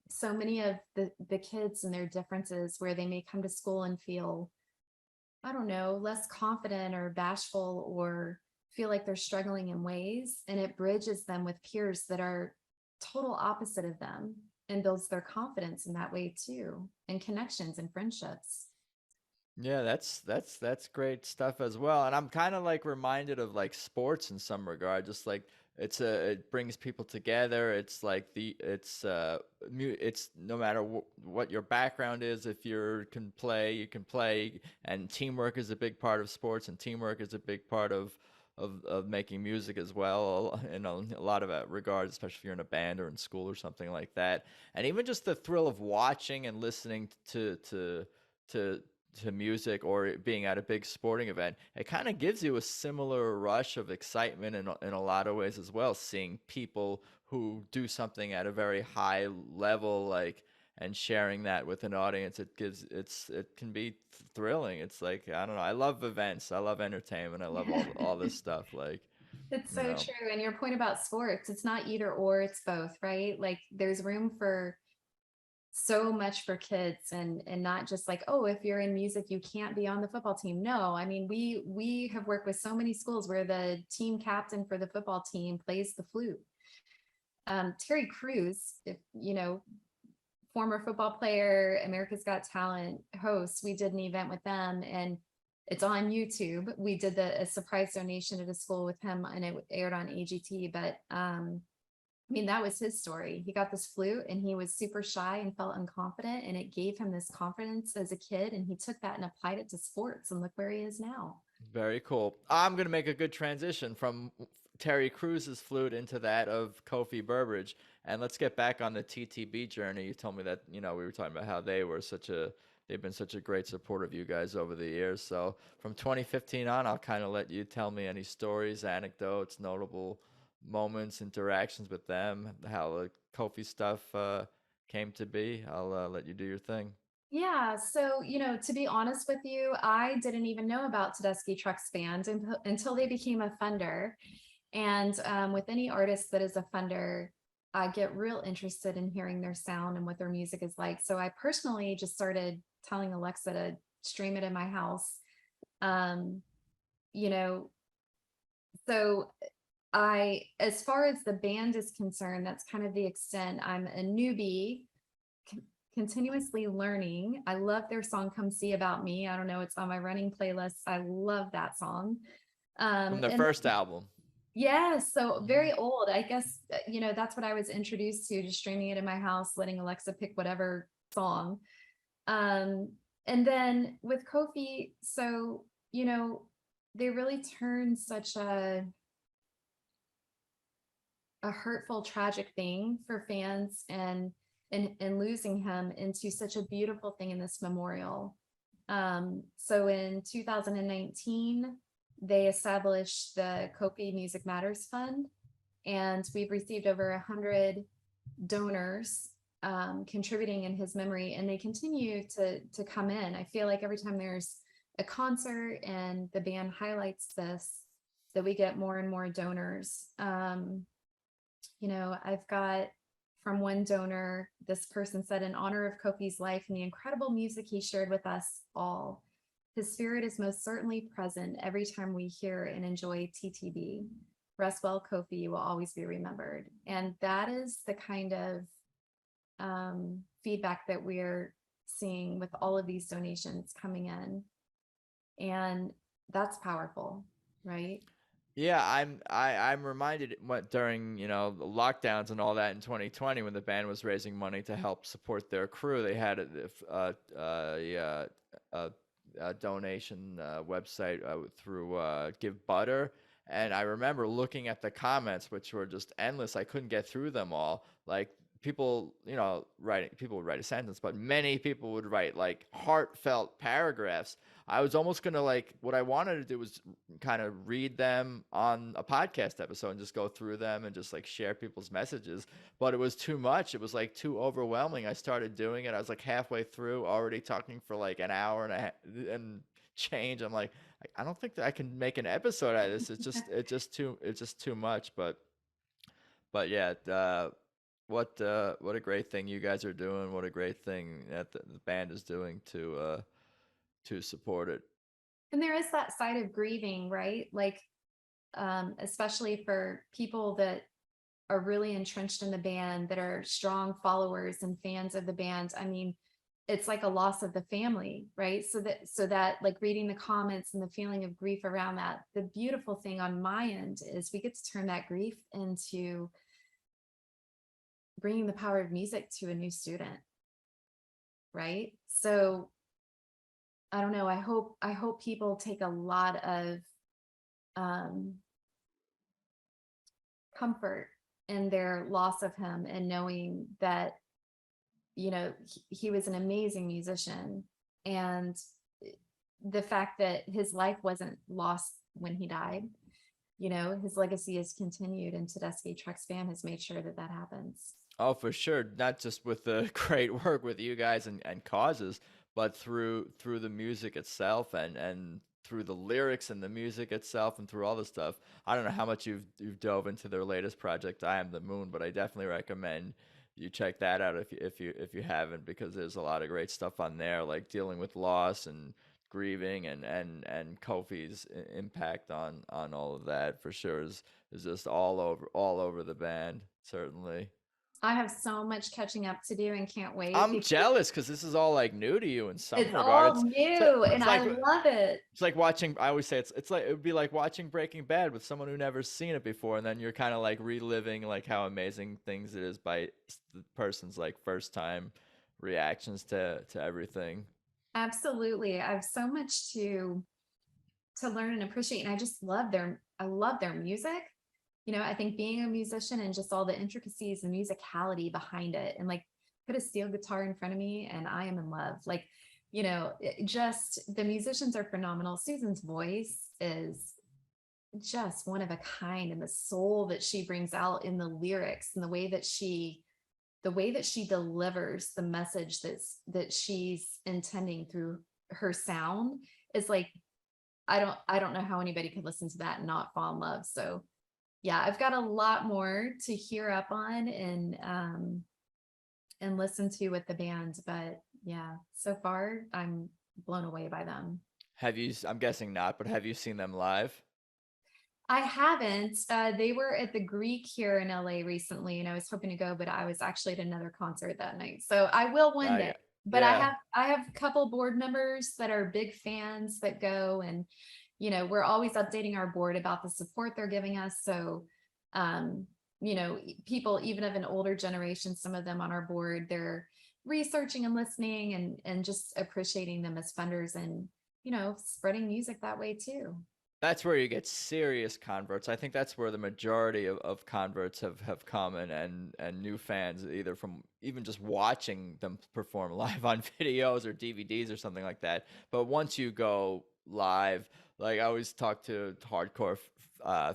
so many of the kids and their differences, where they may come to school and feel, I don't know, less confident or bashful, or feel like they're struggling in ways. And it bridges them with peers that are total opposite of them, and builds their confidence in that way too, and connections and friendships. Yeah, that's great stuff as well. And I'm kind of like reminded of like sports in some regard, just like it brings people together. It's like it's no matter what your background is, if you can play, you can play, and teamwork is a big part of sports, and teamwork is a big part of making music as well, in a lot of regards, especially if you're in a band or in school or something like that. And even just the thrill of watching and listening to to music, or being at a big sporting event, it kind of gives you a similar rush of excitement in a lot of ways as well. Seeing people who do something at a very high level, like, and sharing that with an audience, it can be thrilling. It's like, I don't know. I love events. I love entertainment. I love all this stuff. Like, It's you so know, true. And your point about sports, it's not either or, it's both, right? Like there's room for so much for kids, and not just like, oh, if you're in music you can't be on the football team. No, I mean, we have worked with so many schools where the team captain for the football team plays the flute. Terry Crews, if former football player, America's Got Talent host, we did an event with them, and it's on YouTube. We did a surprise donation at a school with him, and it aired on AGT. But I mean, that was his story. He got this flute and he was super shy and felt unconfident, and it gave him this confidence as a kid. And he took that and applied it to sports, and look where he is now. very cool. I'm gonna make a good transition from Terry Crews's flute into that of Kofi Burbridge, and let's get back on the TTB journey. You told me that we were talking about how they've been such a great support of you guys over the years. So from 2015 on, I'll kind of let you tell me any stories, anecdotes, notable moments, interactions with them, how the Kofi stuff came to be. I'll let you do your thing. Yeah. So, to be honest with you, I didn't even know about Tedeschi Trucks Band until they became a funder. And with any artist that is a funder, I get real interested in hearing their sound and what their music is like. So I personally just started telling Alexa to stream it in my house. Um, you know, so as far as the band is concerned, that's kind of the extent. I'm a newbie, continuously learning. I love their song "Come See About Me." I don't know, it's on my running playlist. I love that song. From their And first album. yeah, so Mhm. very old. I guess, that's what I was introduced to, just streaming it in my house, letting Alexa pick whatever song. Um, and then with Kofi, so, they really turned such a hurtful, tragic thing for fans, and losing him, into such a beautiful thing in this memorial. So in 2019, they established the Kofi Music Matters Fund, And we've received over 100 donors contributing in his memory, and they continue to come in. I feel like every time there's a concert and the band highlights this, that we get more and more donors. I've got from one donor, this person said, in honor of Kofi's life and the incredible music he shared with us all, his spirit is most certainly present every time we hear and enjoy TTB. Rest well, Kofi, you will always be remembered. And that is the kind of feedback that we're seeing with all of these donations coming in. And that's powerful, right? Yeah, I'm reminded during the lockdowns and all that in 2020 when the band was raising money to help support their crew. They had a donation website through Give Butter, and I remember looking at the comments, which were just endless. I couldn't get through them all. Like people would write a sentence, but many people would write like heartfelt paragraphs. I was almost gonna what I wanted to do was kind of read them on a podcast episode and just go through them and just share people's messages, but it was too much. It was too overwhelming. I started doing it. I was halfway through already talking for an hour and a half and change. I'm like, I don't think that I can make an episode out of this. It's just too much. But yeah, what a great thing you guys are doing. What a great thing that the band is doing to support it. And there is that side of grieving, right? Especially for people that are really entrenched in the band, that are strong followers and fans of the band. I mean, it's like a loss of the family, right? So that reading the comments and the feeling of grief around that, the beautiful thing on my end is we get to turn that grief into bringing the power of music to a new student, right? So I don't know. I hope people take a lot of comfort in their loss of him, and knowing that he was an amazing musician, and the fact that his life wasn't lost when he died. His legacy is continued, and Tedeschi Trucks Band has made sure that happens. Oh, for sure. Not just with the great work with you guys and causes, but through the music itself and through the lyrics and the music itself and through all the stuff. I don't know how much you've dove into their latest project, I Am the Moon, but I definitely recommend you check that out if you haven't, because there's a lot of great stuff on there, like dealing with loss and grieving and Kofi's impact on all of that for sure is just all over the band, certainly. I have so much catching up to do and can't wait. I'm jealous because this is all new to you in some It's regard. all new, and I love it. It's like watching. I always say it's like it would be like watching Breaking Bad with someone who never seen it before, and then you're kind of reliving how amazing things it is by the person's first time reactions to everything. Absolutely, I have so much to learn and appreciate, and I just love their music. I think being a musician and just all the intricacies and musicality behind it, and put a steel guitar in front of me and I am in love. Just the musicians are phenomenal. Susan's voice is just one of a kind, and the soul that she brings out in the lyrics and the way that she delivers the message that she's intending through her sound is I don't know how anybody could listen to that and not fall in love. So yeah, I've got a lot more to hear up on and listen to with the band, but yeah, so far I'm blown away by them. I'm guessing not, but have you seen them live? I haven't. They were at the Greek here in LA recently, and I was hoping to go, but I was actually at another concert that night. So I will one day. But yeah. I have a couple board members that are big fans that go, and we're always updating our board about the support they're giving us. So people even of an older generation, some of them on our board, they're researching and listening and just appreciating them as funders, and spreading music that way too. That's where you get serious converts. I think that's where the majority of converts have come, and new fans, either from even just watching them perform live on videos or DVDs or something like that. But once you go live, Like I always talk to hardcore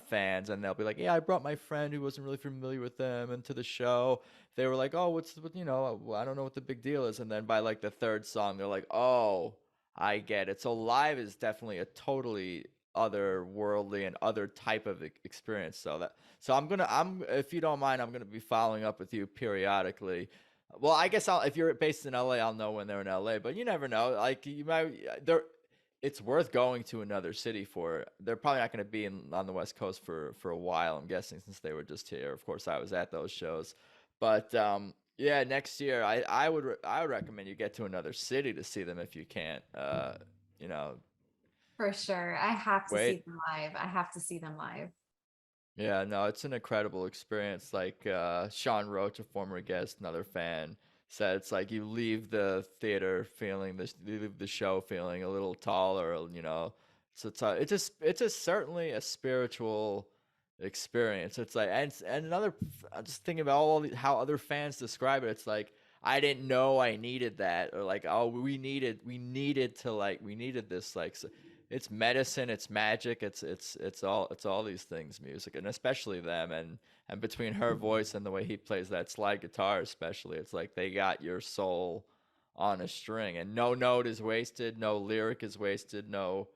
fans, and they'll be like, "Yeah, I brought my friend who wasn't really familiar with them into the show." They were like, "Oh, I don't know what the big deal is." And then by like the third song, they're like, "Oh, I get it." So live is definitely a totally otherworldly and other type of experience. So I'm if you don't mind, I'm gonna be following up with you periodically. Well, I guess if you're based in LA, I'll know when they're in LA, but you never know. Like you might there it's worth going to another city for. They're probably not going to be on the West Coast for a while, I'm guessing, since they were just here. Of course, I was at those shows, but yeah, next year I would recommend you get to another city to see them if you can't. You know, For sure. I have to see wait. them live. I have to see them live. Yeah, no, it's an incredible experience. Like Sean Roach, a former guest, another fan, said it's like you leave the theater feeling this, you leave the show feeling a little taller, you know. So it's a certainly a spiritual experience. It's like and another, I'm just thinking about how other fans describe it. It's like I didn't know I needed that, or like oh we needed this like. So, it's medicine, it's magic, it's all these things, music, and especially them, and between her voice and the way he plays that slide guitar, especially, it's like they got your soul on a string, and no note is wasted, no lyric is wasted, no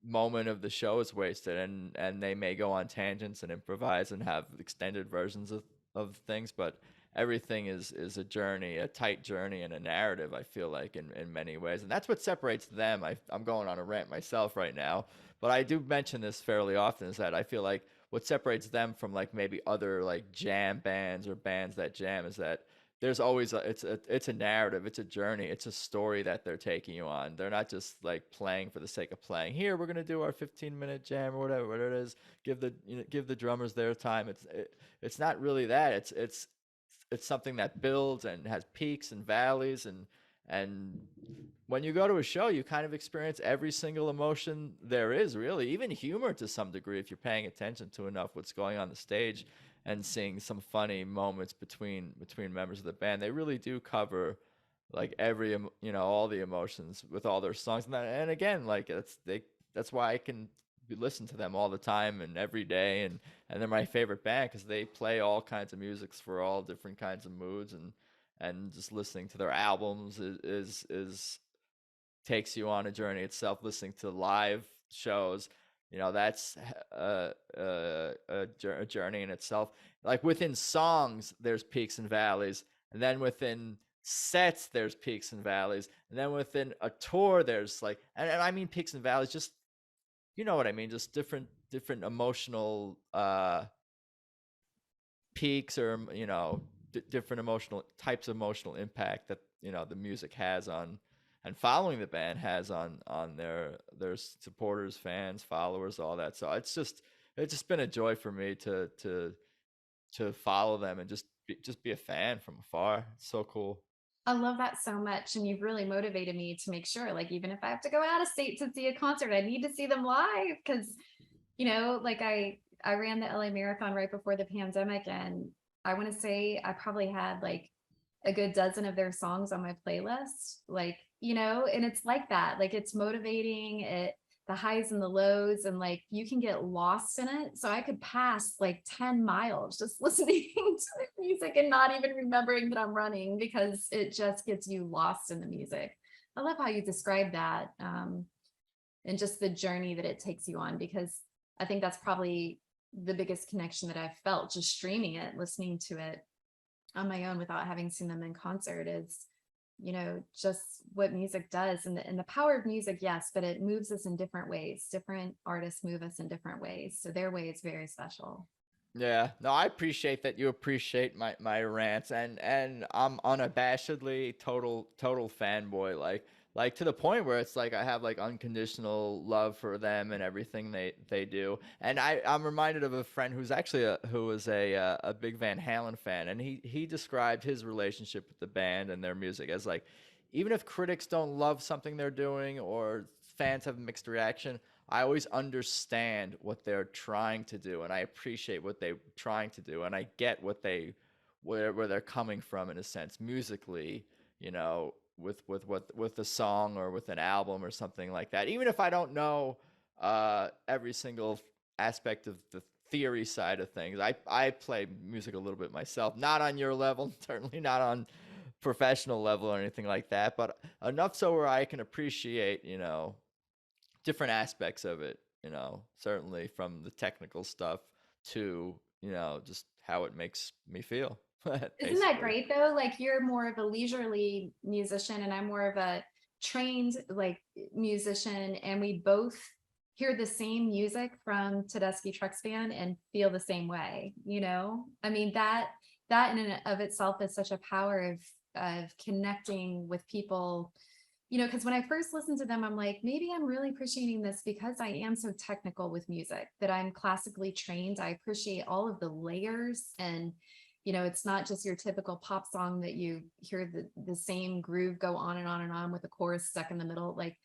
moment of the show is wasted, and they may go on tangents and improvise and have extended versions of things, but everything is a journey, a tight journey, and a narrative, I feel like, in many ways, and that's what separates them. I'm going on a rant myself right now, but I do mention this fairly often, is that I feel like what separates them from like maybe other like jam bands or bands that jam is that there's always it's a narrative, it's a journey, it's a story that they're taking you on. They're not just like playing for the sake of playing. Here we're gonna do our 15-minute jam or whatever it is. Give the drummers their time. It's not really that. It's something that builds and has peaks and valleys, and when you go to a show, you kind of experience every single emotion there is, really, even humor to some degree, if you're paying attention to enough what's going on the stage and seeing some funny moments between members of the band. They really do cover like all the emotions with all their songs, and again, like that's why I can listen to them all the time and every day, and they're my favorite band because they play all kinds of musics for all different kinds of moods, and just listening to their albums is takes you on a journey itself. Listening to live shows, that's a journey in itself. Like within songs, there's peaks and valleys, and then within sets, there's peaks and valleys, and then within a tour, there's like, and I mean peaks and valleys, just you know what I mean, just different emotional peaks, or different emotional types of emotional impact that the music has on, and following the band has on their supporters, fans, followers, all that. So it's just been a joy for me to follow them and just be a fan from afar. It's so cool. I love that so much. And you've really motivated me to make sure, like, even if I have to go out of state to see a concert, I need to see them live. Cause, like I ran the LA Marathon right before the pandemic. And I want to say I probably had like a good dozen of their songs on my playlist. Like, and it's like that. Like it's motivating, the highs and the lows, and like you can get lost in it. So I could pass like 10 miles just listening to the music and not even remembering that I'm running, because it just gets you lost in the music. I love how you describe that, and just the journey that it takes you on, because I think that's probably the biggest connection that I've felt just streaming it, listening to it on my own without having seen them in concert, is just what music does, and the power of music. Yes, but it moves us in different ways. Different artists move us in different ways, so their way is very special. Yeah, no, I appreciate that you appreciate my rants, and I'm unabashedly total fanboy, like to the point where it's like I have like unconditional love for them and everything they do. And I'm reminded of a friend who was a big Van Halen fan, and he described his relationship with the band and their music as like, even if critics don't love something they're doing or fans have mixed reaction, I always understand what they're trying to do, and I appreciate what they're trying to do, and I get where they're coming from, in a sense, musically, with a song or with an album or something like that. Even if I don't know every single aspect of the theory side of things. I play music a little bit myself, not on your level, certainly not on professional level or anything like that, but enough so where I can appreciate, different aspects of it, certainly from the technical stuff to, just how it makes me feel, Isn't that basically. great though? Like you're more of a leisurely musician and I'm more of a trained like musician, and we both hear the same music from Tedeschi Trucks Band and feel the same way, you know? I mean that in and of itself is such a power of connecting with people, you know, because when I first listened to them, I'm like, maybe I'm really appreciating this because I am so technical with music, that I'm classically trained. I appreciate all of the layers, and, you know, it's not just your typical pop song that you hear the same groove go on and on and on with a chorus stuck in the middle. Like,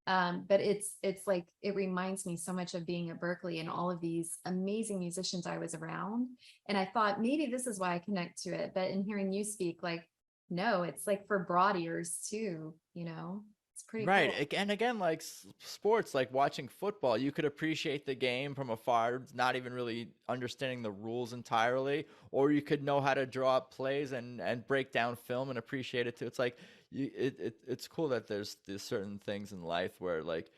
but it's like it reminds me so much of being at Berkeley and all of these amazing musicians I was around. And I thought maybe this is why I connect to it. But in hearing you speak, like, no, it's like for broad ears too, you know, it's pretty Right. cool. And again, like sports, like watching football, you could appreciate the game from afar, not even really understanding the rules entirely, or you could know how to draw up plays and break down film and appreciate it too. It's like it's cool that there's certain things in life where like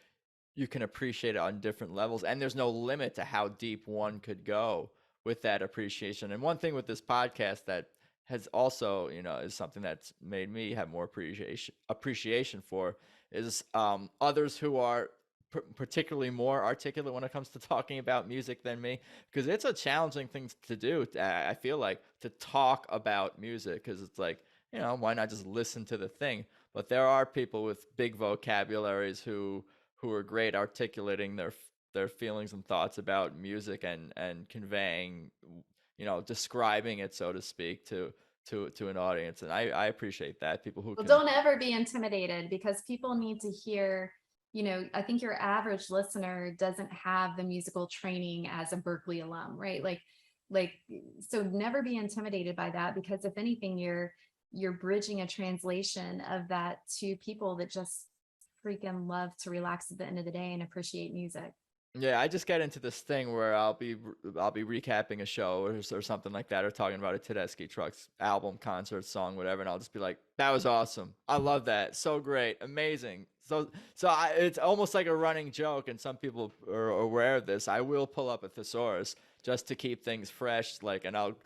you can appreciate it on different levels, and there's no limit to how deep one could go with that appreciation. And one thing with this podcast that has also, is something that's made me have more appreciation for is others who are particularly more articulate when it comes to talking about music than me, because it's a challenging thing to do. I feel like, to talk about music, because it's like, why not just listen to the thing? But there are people with big vocabularies who are great articulating their feelings and thoughts about music and conveying, describing it, so to speak, to an audience. And I appreciate that, people who Well, can. don't ever be intimidated because people need to hear, you know, I think your average listener doesn't have the musical training as a Berkeley alum, right? Like, so never be intimidated by that, because if anything, you're bridging a translation of that to people that just freaking love to relax at the end of the day and appreciate music. Yeah, I just get into this thing where I'll be recapping a show or something like that, or talking about a Tedeschi Trucks album, concert, song, whatever, and I'll just be like, "That was awesome. I love that. So great, amazing." It's almost like a running joke, and some people are aware of this. I will pull up a thesaurus just to keep things fresh, like, and I'll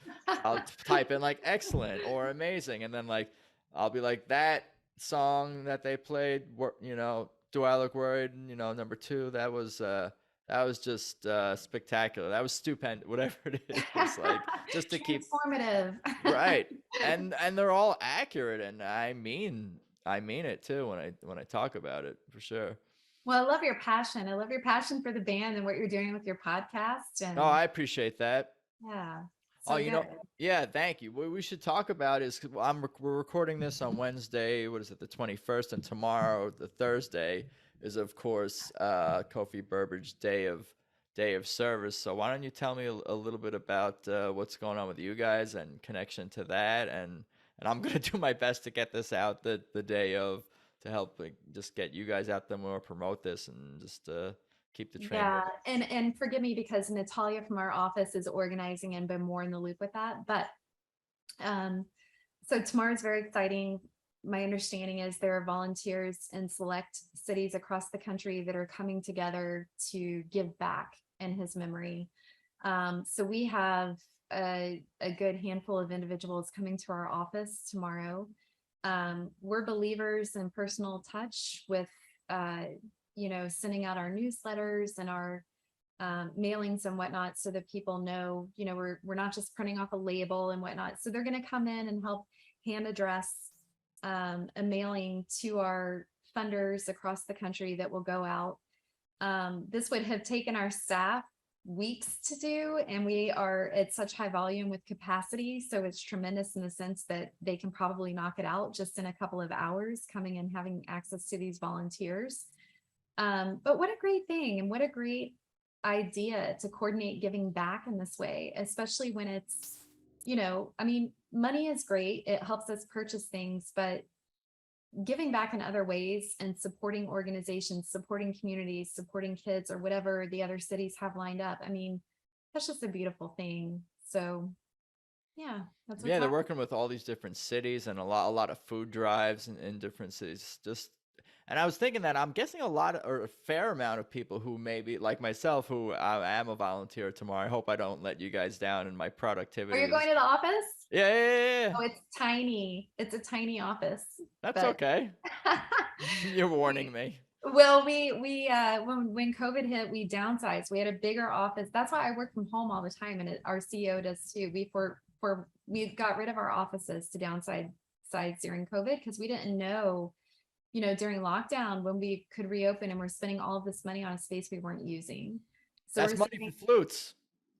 type in like excellent or amazing, and then like I'll be like, that song that they played, do I look worried? Number two, that was just spectacular. That was stupendous. Whatever it is, like, just to keep Transformative. right. And they're all accurate, and I mean it too when I talk about it, for sure. Well, I love your passion. I love your passion for the band and what you're doing with your podcast. Oh, And I appreciate that. yeah, Oh, so good. yeah, thank you. What we should talk about is, 'cause we're recording this on Wednesday. What is it, the 21st? And tomorrow, the Thursday, is of course Kofi Burbridge day of service. So why don't you tell me a little bit about what's going on with you guys and connection to that, and I'm gonna do my best to get this out the day of, to help, like, just get you guys out there more, promote this, and just keep the train Yeah, moving. and forgive me because Natalia from our office is organizing and been more in the loop with that. But um, so tomorrow's very exciting. My understanding is there are volunteers in select cities across the country that are coming together to give back in his memory. So we have a good handful of individuals coming to our office tomorrow. We're believers in personal touch with, uh, you know, sending out our newsletters and our mailings and whatnot, so that people know, you know, we're not just printing off a label and whatnot. So they're going to come in and help hand address a mailing to our funders across the country that will go out. This would have taken our staff weeks to do, and we are at such high volume with capacity. So it's tremendous in the sense that they can probably knock it out just in a couple of hours, coming and having access to these volunteers. But what a great thing, and what a great idea to coordinate giving back in this way, especially when it's, you know, I mean, money is great. It helps us purchase things, but giving back in other ways and supporting organizations, supporting communities, supporting kids, or whatever the other cities have lined up. I mean, that's just a beautiful thing. So yeah, that's what's Yeah, they're happening. working with all these different cities and a lot of food drives in different cities. Just and I was thinking that I'm guessing a lot of, or a fair amount of people who maybe like myself, who I am a volunteer tomorrow. I hope I don't let you guys down in my Are productivity. you going to the office? Yeah, yeah, yeah, yeah. Oh, it's tiny. It's a tiny office, That's but okay. You're warning we me. well, when COVID hit, we downsized. We had a bigger office. That's why I work from home all the time, and our CEO does too. We got rid of our offices to downsize sides during COVID because we didn't know, during lockdown when we could reopen, and we're spending all of this money on a space we weren't using. So That's we're money for saving. flutes.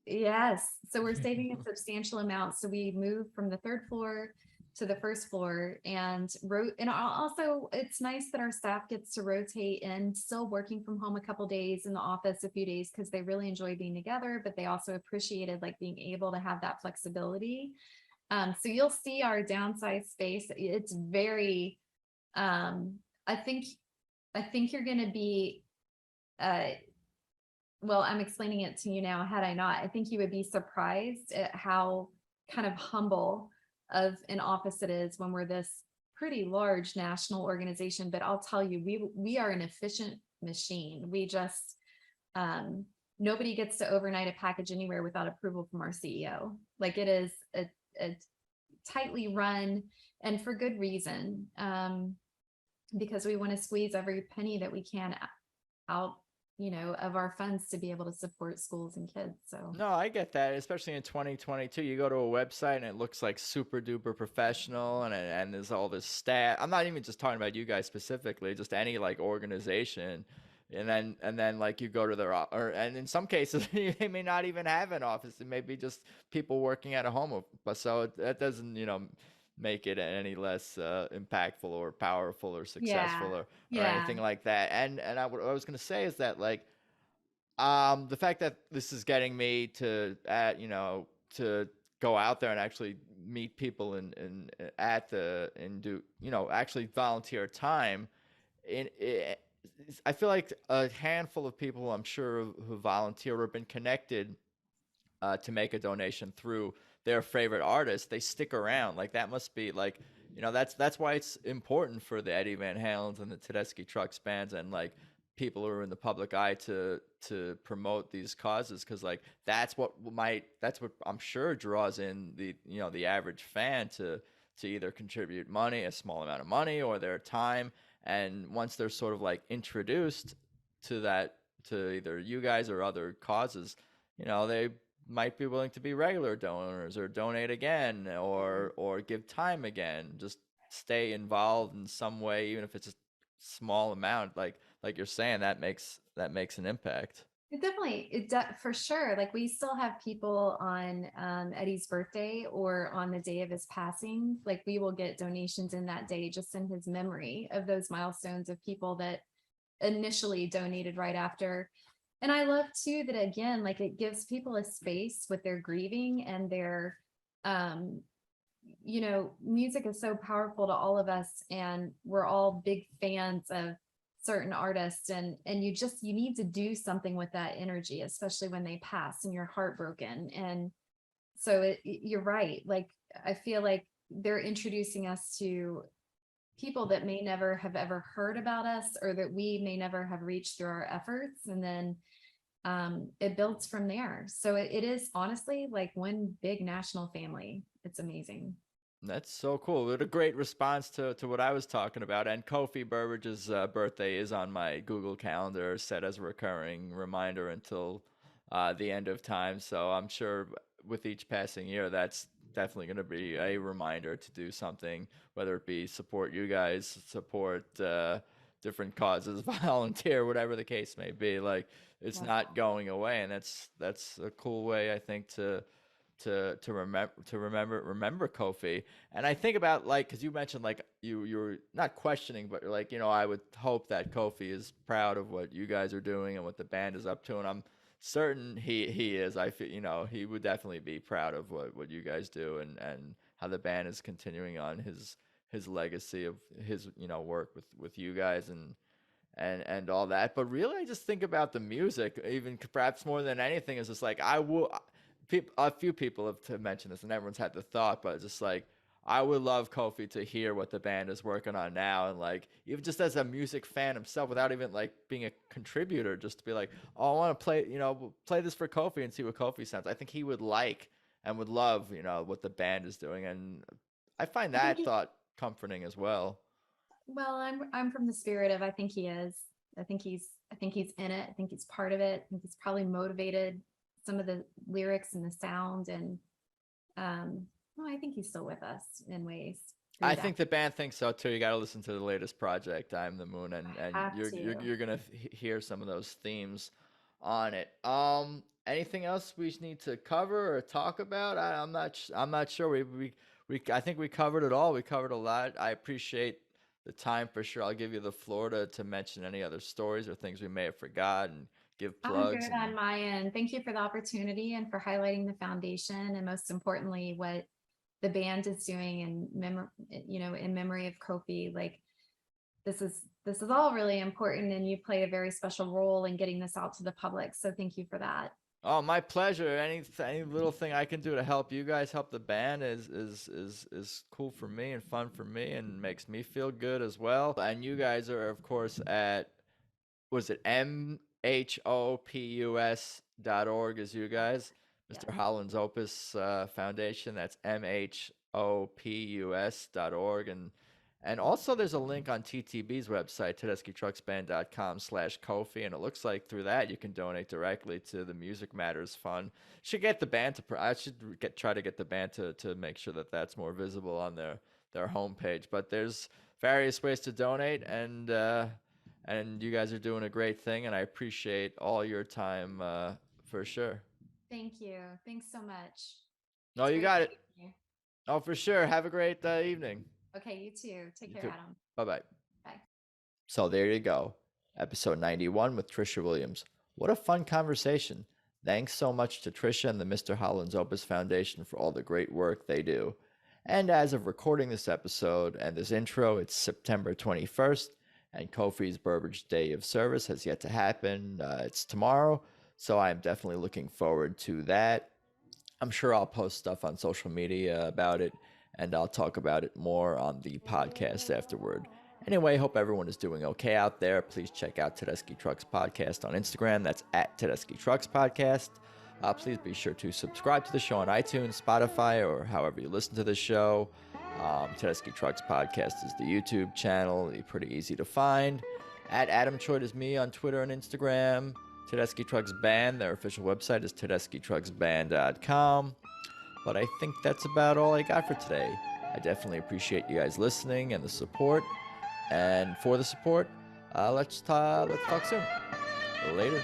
Yes. So we're saving a substantial amount. So we moved from the third floor to the first floor and wrote, and also it's nice that our staff gets to rotate in, still working from home a couple days, in the office a few days, because they really enjoy being together, but they also appreciated like being able to have that flexibility. So you'll see our downsized space. It's very, I think, you're going to be, uh, well, I'm explaining it to you now. Had I not, I think you would be surprised at how kind of humble of an office it is when we're this pretty large national organization. But I'll tell you, we are an efficient machine. We just um, nobody gets to overnight a package anywhere without approval from our CEO. Like, it is a tightly run, and for good reason, because we want to squeeze every penny that we can out, of our funds to be able to support schools and kids. So No, I get that, especially in 2022. You go to a website and it looks like super duper professional, and there's all this staff. I'm not even just talking about you guys specifically, just any like organization. And then like you go to their or and in some cases they may not even have an office. It may be just people working at a home. But so that doesn't make it any less impactful or powerful or yeah, successful or yeah, anything like that. And what I was gonna say is that like the fact that this is getting me to to go out there and actually meet people and do actually volunteer time in it, I feel like a handful of people I'm sure who volunteer or have been connected to make a donation through their favorite artist, they stick around. Like that must be like, that's why it's important for the Eddie Van Halens and the Tedeschi Trucks bands and like people who are in the public eye to promote these causes, because like that's what I'm sure draws in the average fan to either contribute money, a small amount of money, or their time. And once they're sort of like introduced to that, to either you guys or other causes, they might be willing to be regular donors or donate again or give time again. Just stay involved in some way, even if it's a small amount. Like you're saying, that makes an impact. for sure. Like, we still have people on Eddie's birthday or on the day of his passing. Like, we will get donations in that day just in his memory of those milestones of people that initially donated right after. And I love too that, again, like, it gives people a space with their grieving and their um music is so powerful to all of us, and we're all big fans of certain artists, and you need to do something with that energy, especially when they pass and you're heartbroken. And so you're right. Like, I feel like they're introducing us to people that may never have ever heard about us, or that we may never have reached through our efforts, and then it builds from there. So it is honestly like one big national family. It's amazing. That's so cool. What a great response to what I was talking about. And Kofi Burbridge's birthday is on my Google Calendar, set as a recurring reminder until the end of time. So I'm sure with each passing year, that's definitely going to be a reminder to do something, whether it be support you guys, support different causes, volunteer, whatever the case may be. Like it's Yeah. not going away, and that's a cool way I think to remember Kofi. And I think about like because you mentioned like you're not questioning, but like I would hope that Kofi is proud of what you guys are doing and what the band is up to, and I'm certain he is. I feel he would definitely be proud of what you guys do and how the band is continuing on his legacy of his work with you guys and all that. But really, I just think about the music, even perhaps more than anything, is just like I will. A few people have mentioned this, and everyone's had the thought, but it's just like I would love Kofi to hear what the band is working on now, and like even just as a music fan himself, without even like being a contributor, just to be like, oh, I want to play this for Kofi and see what Kofi sounds. I think he would like and would love what the band is doing, and I find I think that thought comforting as well. well, I'm from the spirit of I think he is. I think he's in it. I think he's part of it. I think he's probably motivated some of the lyrics and the sound, and well, I think he's still with us in ways. I think the band thinks so too. You got to listen to the latest project, "I'm the Moon," and you're gonna hear some of those themes on it. Anything else we need to cover or talk about? I'm not sure. I think we covered it all. We covered a lot. I appreciate the time for sure. I'll give you the floor to mention any other stories or things we may have forgot and give plugs. I'm good on my end. Thank you for the opportunity and for highlighting the foundation, and most importantly, what the band is doing in memory of Kofi. Like this is all really important, and you play a very special role in getting this out to the public. So thank you for that. Oh, my pleasure. Any little thing I can do to help you guys, help the band is cool for me and fun for me and makes me feel good as well. And you guys are, of course, at, was it MHOPUS.org is you guys? Mr. Yeah. Holland's Opus Foundation. That's MHOPUS.org. And also there's a link on TTB's website, TedeschiTrucksBand.com/Kofi. And it looks like through that you can donate directly to the Music Matters Fund. I should try to get the band to make sure that that's more visible on their homepage. But there's various ways to donate, and you guys are doing a great thing, and I appreciate all your time for sure. Thank you. Thanks so much. No, you got it. Oh, for sure. Have a great evening. Okay, you too. Take care, Adam. Bye-bye. Bye. So there you go. Episode 91 with Tricia Williams. What a fun conversation. Thanks so much to Tricia and the Mr. Holland's Opus Foundation for all the great work they do. And as of recording this episode and this intro, it's September 21st, and Kofi's Burbridge Day of Service has yet to happen. It's tomorrow, so I'm definitely looking forward to that. I'm sure I'll post stuff on social media about it, and I'll talk about it more on the podcast afterward. Anyway, hope everyone is doing okay out there. Please check out Tedeschi Trucks Podcast on Instagram. That's at Tedeschi Trucks Podcast. Please be sure to subscribe to the show on iTunes, Spotify, or however you listen to the show. Tedeschi Trucks Podcast is the YouTube channel. It's pretty easy to find. At Adam Choid is me on Twitter and Instagram. Tedeschi Trucks Band, their official website is TedeschiTrucksBand.com. But I think that's about all I got for today. I definitely appreciate you guys listening and the support. And for the support, let's talk soon. Later.